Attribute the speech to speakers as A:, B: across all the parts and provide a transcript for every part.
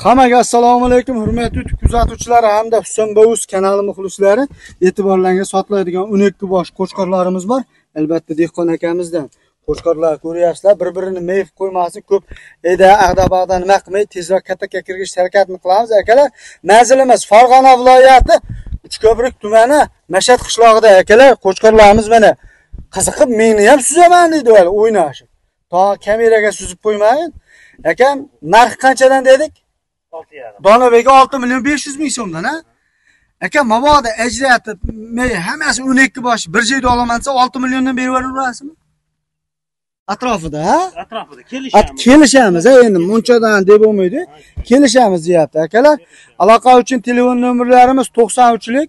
A: Hammaga assalomu alaykum, hurmatli kuzatuvchilar hamda Husan Bovus kanali muxlislari. E'tiborlarga sotiladigan 12 bosh qo'chqorlarimiz bor. Albatta dehqon akamizdan qo'chqorlar ko'ryapsizlar. Bir-birini meyf qo'ymasin, ko'p ag'dabag'dan nima qilmay tezroq kattaga kirgish harakatini qilamiz. Akalar, manzilimiz Farg'ona viloyati Uchko'prik tumani Mashhad qishlog'ida. Akalar, qo'chqorlarimiz mana qiziqib meni ham suzaman deydi, o'ynashib. To kameraga suzib qo'ymayin. Akam, narx qanchadan dedik?
B: 6,5.
A: Donabekka 6.500.000 so'mdan, ha? Aka, mabodo ajratib, hammasi 12 bosh bir joyda olamansa 6 milliondan berib yuborasizmi? Atrofida, ha?
B: Atrofida kelishamiz.
A: Kelishamiz, endi munchadan deb bo'lmaydi. Kelishamiz deyapti, akalar. Aloqa uchun telefon nomerlarimiz 93lik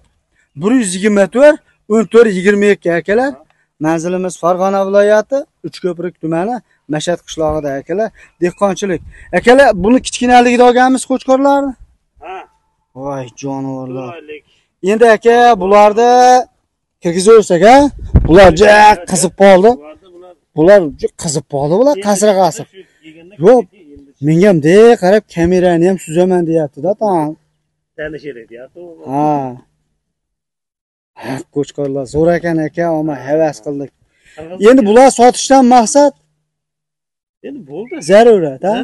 A: 124 1422 akalar. Manzilimiz Farg'ona viloyati Uchko'prik tumani Mashhad qishlog'ida akalar. Dehqonchilik. Akalar, buni kichkinaligida olganmiz qo'chqorlarni.
B: Ha.
A: Voy jonivorlar.
B: Chiroyli.
A: Endi aka, bularni kirgizib o'rsak, ha? Bular juda qizib qoldi. Bular juda qizib qoldi, bular qasra-qasr. Yo'q, menga ham de qarab kamerani ham suzaman deyapti-da, tam.
B: Tanishaylik deyapti.
A: Ha. Qo'chqorlar zo'r ekan aka, ammo havas qildik. Endi bular sotishdan maqsad
B: Endi bo'ldi.
A: Zarurat, ha?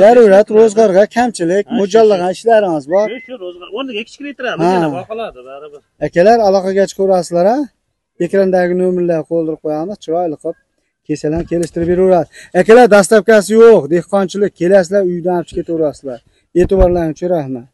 A: Zarurat, ro'zg'orga kamchilik, mo'ljallagan ishlarimiz bor.
B: Shu ro'zg'or o'rniga kichiklaytiramiz, yana boqiladi baribir.
A: Akalar, aloqaga chiqaverasizlar, ha? Ekrandagi nomerlarni qoldirib qo'yamiz, chiroyli qilib kesalan kelishtirib beraveradi. Akalar, dastavkasi yo'q, dehqonchilik, kelasizlar, uydan olib ketaverasizlar. E'tiborlaringiz uchun rahmat.